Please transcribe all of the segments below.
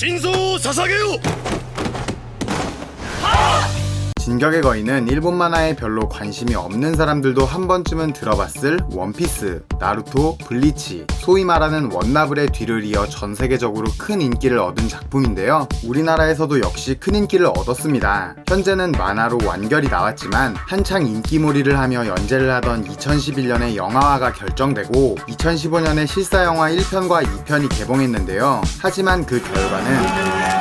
신소 사사게요. 진격의 거인은 일본 만화에 별로 관심이 없는 사람들도 한 번쯤은 들어봤을 원피스, 나루토, 블리치, 소위 말하는 원나블의 뒤를 이어 전 세계적으로 큰 인기를 얻은 작품인데요. 우리나라에서도 역시 큰 인기를 얻었습니다. 현재는 만화로 완결이 나왔지만 한창 인기몰이를 하며 연재를 하던 2011년에 영화화가 결정되고 2015년에 실사영화 1편과 2편이 개봉했는데요. 하지만 그 결과는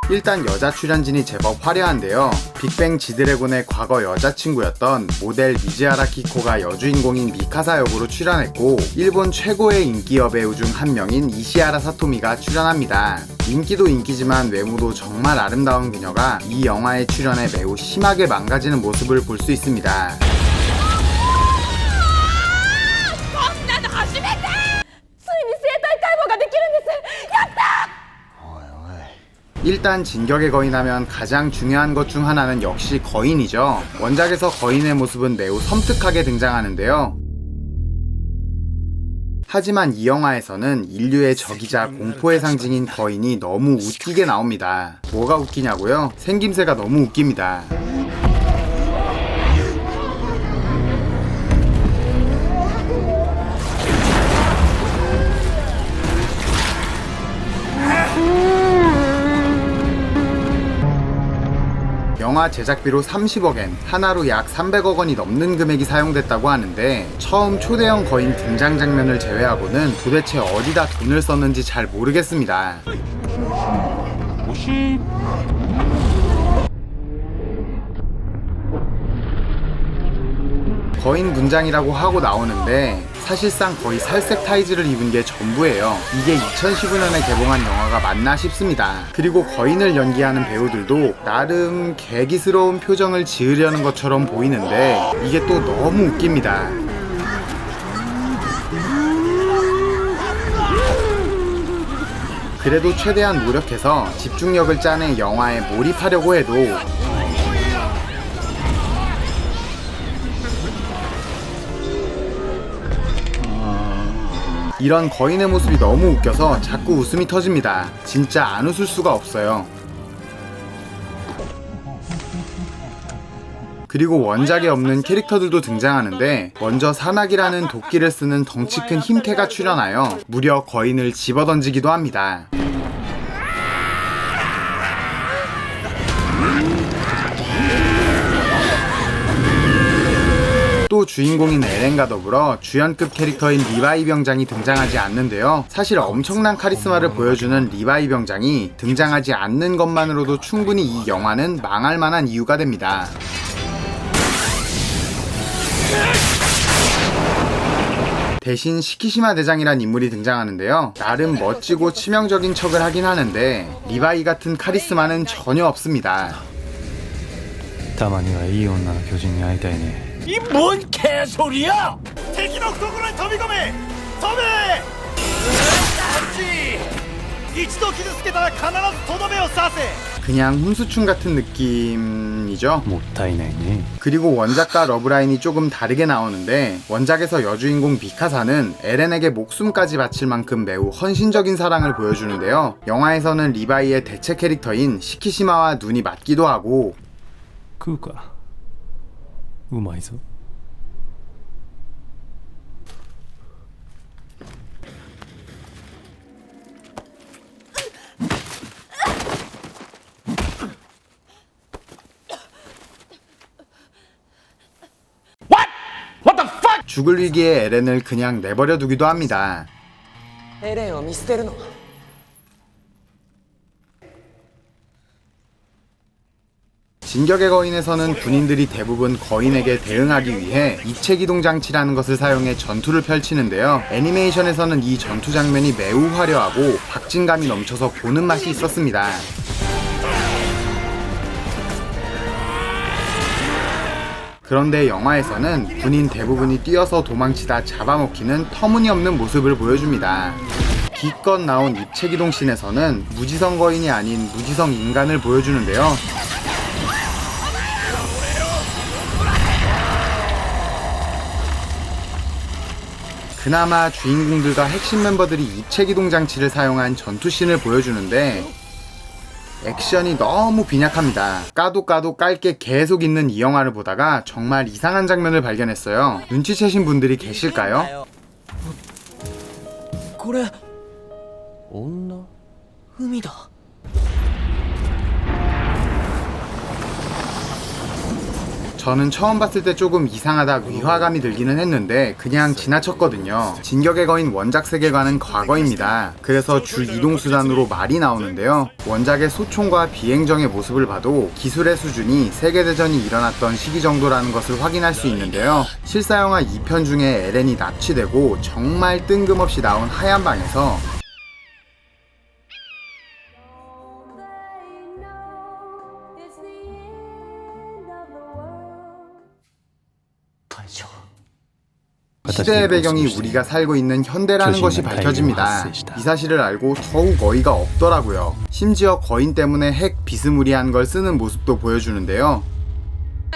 일단 여자 출연진이 제법 화려한데요. 빅뱅 지드래곤의 과거 여자친구였던 모델 미즈하라 키코가 여주인공인 미카사 역으로 출연했고 일본 최고의 인기 여배우 중 한 명인 이시하라 사토미가 출연합니다. 인기도 인기지만 외모도 정말 아름다운 그녀가 이 영화에 출연해 매우 심하게 망가지는 모습을 볼 수 있습니다. 일단 진격의 거인 하면 가장 중요한 것 중 하나는 역시 거인이죠. 원작에서 거인의 모습은 매우 섬뜩하게 등장하는데요. 하지만 이 영화에서는 인류의 적이자 공포의 상징인 거인이 너무 웃기게 나옵니다. 뭐가 웃기냐고요? 생김새가 너무 웃깁니다. 영화 제작비로 30억엔, 하나로 약 300억 원이 넘는 금액이 사용됐다고 하는데 처음 초대형 거인 등장 장면을 제외하고는 도대체 어디다 돈을 썼는지 잘 모르겠습니다. 거인 분장이라고 하고 나오는데 사실상 거의 살색 타이즈를 입은 게 전부예요. 이게 2015년에 개봉한 영화가 맞나 싶습니다. 그리고 거인을 연기하는 배우들도 나름 개기스러운 표정을 지으려는 것처럼 보이는데 이게 또 너무 웃깁니다. 그래도 최대한 노력해서 집중력을 짜내 영화에 몰입하려고 해도 이런 거인의 모습이 너무 웃겨서 자꾸 웃음이 터집니다. 진짜 안 웃을 수가 없어요. 그리고 원작에 없는 캐릭터들도 등장하는데 먼저 산악이라는 도끼를 쓰는 덩치 큰 힘캐가 출연하여 무려 거인을 집어던지기도 합니다. 또 주인공인 에렌과 더불어 주연급 캐릭터인 리바이 병장이 등장하지 않는데요. 사실 엄청난 카리스마를 보여주는 리바이 병장이 등장하지 않는 것만으로도 충분히 이 영화는 망할 만한 이유가 됩니다. 대신 시키시마 대장이란 인물이 등장하는데요. 나름 멋지고 치명적인 척을 하긴 하는데 리바이 같은 카리스마는 전혀 없습니다. たまにはいい女の巨人に会いたいね。 이 뭔 개소리야!敵の懐に飛び込め! 飛べ! 一度傷つけたら必ずとどめを刺せ! 그냥 훈수충 같은 느낌이죠. もったいないね。 그리고 원작과 러브라인이 조금 다르게 나오는데 원작에서 여주인공 미카사는 에렌에게 목숨까지 바칠 만큼 매우 헌신적인 사랑을 보여주는데요. 영화에서는 리바이의 대체 캐릭터인 시키시마와 눈이 맞기도 하고 食うか。うまいぞ。 죽을 위기에 에렌을 그냥 내버려 두기도 합니다. エレンを見捨てるの 진격의 거인에서는 군인들이 대부분 거인에게 대응하기 위해 입체기동 장치라는 것을 사용해 전투를 펼치는데요. 애니메이션에서는 이 전투 장면이 매우 화려하고 박진감이 넘쳐서 보는 맛이 있었습니다. 그런데 영화에서는 군인 대부분이 뛰어서 도망치다 잡아먹히는 터무니없는 모습을 보여줍니다. 기껏 나온 입체기동 씬에서는 무지성 거인이 아닌 무지성 인간을 보여주는데요. 그나마 주인공들과 핵심 멤버들이 입체기동 장치를 사용한 전투씬을 보여주는데 액션이 너무 빈약합니다. 까도 깔 게 계속 있는 이 영화를 보다가 정말 이상한 장면을 발견했어요. 눈치채신 분들이 계실까요? これ女海だ 저는 처음 봤을 때 조금 이상하다 위화감이 들기는 했는데 그냥 지나쳤거든요. 진격의 거인 원작 세계관은 과거입니다. 그래서 주 이동수단으로 말이 나오는데요. 원작의 소총과 비행정의 모습을 봐도 기술의 수준이 세계대전이 일어났던 시기 정도라는 것을 확인할 수 있는데요. 실사영화 2편 중에 에렌이 납치되고 정말 뜬금없이 나온 하얀 방에서 시대의 배경이 우리가 살고 있는 현대라는 것이 밝혀집니다. 이 사실을 알고 더욱 어이가 없더라고요. 심지어 거인 때문에 핵 비스무리한 걸 쓰는 모습도 보여주는데요.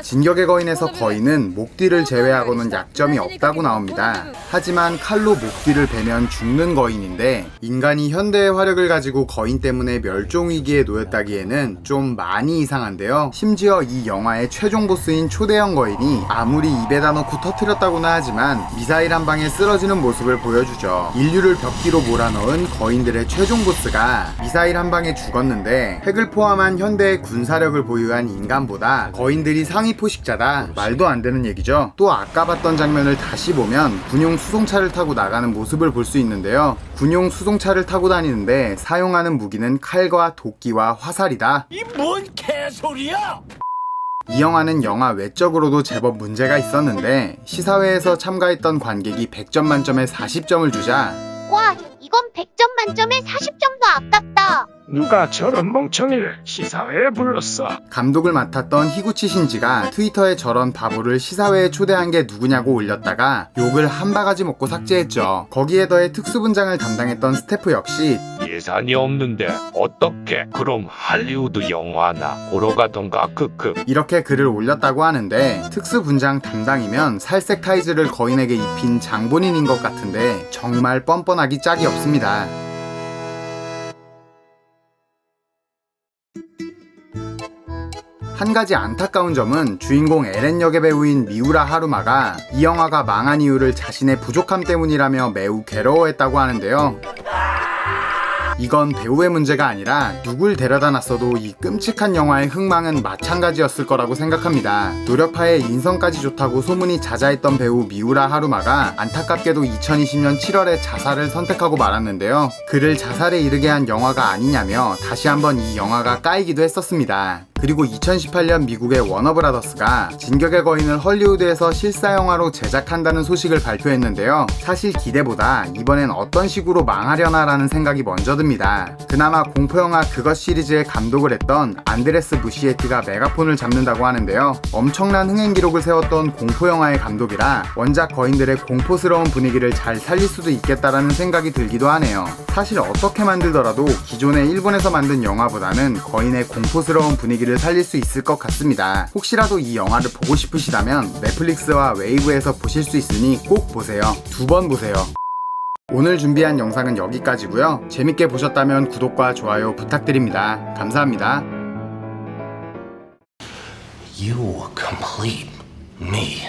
진격의 거인에서 거인은 목 뒤를 제외하고는 약점이 없다고 나옵니다. 하지만 칼로 목 뒤를 베면 죽는 거인인데 인간이 현대의 화력을 가지고 거인 때문에 멸종위기에 놓였다기에는 좀 많이 이상한데요. 심지어 이 영화의 최종 보스인 초대형 거인이 아무리 입에다 넣고 터뜨렸다고나 하지만 미사일 한 방에 쓰러지는 모습을 보여주죠. 인류를 벽 뒤로 몰아넣은 거인들의 최종 보스가 미사일 한 방에 죽었는데 핵을 포함한 현대의 군사력을 보유한 인간보다 거인들이 상위 포식자다. 말도 안 되는 얘기죠. 또 아까 봤던 장면을 다시 보면 군용 수송차를 타고 나가는 모습을 볼 수 있는데요. 군용 수송차를 타고 다니는데 사용하는 무기는 칼과 도끼와 화살이다. 이 뭔 개소리야! 이 영화는 영화 외적으로도 제법 문제가 있었는데 시사회에서 참가했던 관객이 100점 만점에 40점을 주자 와, 이건 100점 만점에 40점도 아깝다. 누가 저런 멍청이를 시사회에 불렀어? 감독을 맡았던 히구치 신지가 트위터에 저런 바보를 시사회에 초대한 게 누구냐고 올렸다가 욕을 한 바가지 먹고 삭제했죠. 거기에 더해 특수분장을 담당했던 스태프 역시 예산이 없는데 어떻게? 그럼 할리우드 영화나 보러 가던가 크크. 이렇게 글을 올렸다고 하는데 특수분장 담당이면 살색 타이즈를 거인에게 입힌 장본인인 것 같은데 정말 뻔뻔하기 짝이 없습니다. 한 가지 안타까운 점은 주인공 에렌 역의 배우인 미우라 하루마가 이 영화가 망한 이유를 자신의 부족함 때문이라며 매우 괴로워했다고 하는데요. 이건 배우의 문제가 아니라 누굴 데려다 놨어도 이 끔찍한 영화의 흥망은 마찬가지였을 거라고 생각합니다. 노력파에 인성까지 좋다고 소문이 자자했던 배우 미우라 하루마가 안타깝게도 2020년 7월에 자살을 선택하고 말았는데요. 그를 자살에 이르게 한 영화가 아니냐며 다시 한번 이 영화가 까이기도 했었습니다. 그리고 2018년 미국의 워너브라더스가 진격의 거인을 헐리우드에서 실사영화로 제작한다는 소식을 발표했는데요. 사실 기대보다 이번엔 어떤 식으로 망하려나 라는 생각이 먼저 듭니다. 그나마 공포영화 그것 시리즈의 감독을 했던 안드레스 무시에티가 메가폰을 잡는다고 하는데요. 엄청난 흥행 기록을 세웠던 공포영화의 감독이라 원작 거인들의 공포스러운 분위기를 잘 살릴 수도 있겠다라는 생각이 들기도 하네요. 사실 어떻게 만들더라도 기존의 일본에서 만든 영화보다는 거인의 공포스러운 분위기를 살릴 수 있을 것 같습니다. 혹시라도 이 영화를 보고 싶으시다면 넷플릭스와 웨이브에서 보실 수 있으니 꼭 보세요. 2번 보세요. 오늘 준비한 영상은 여기까지고요. 재밌게 보셨다면 구독과 좋아요 부탁드립니다. 감사합니다. You complete me.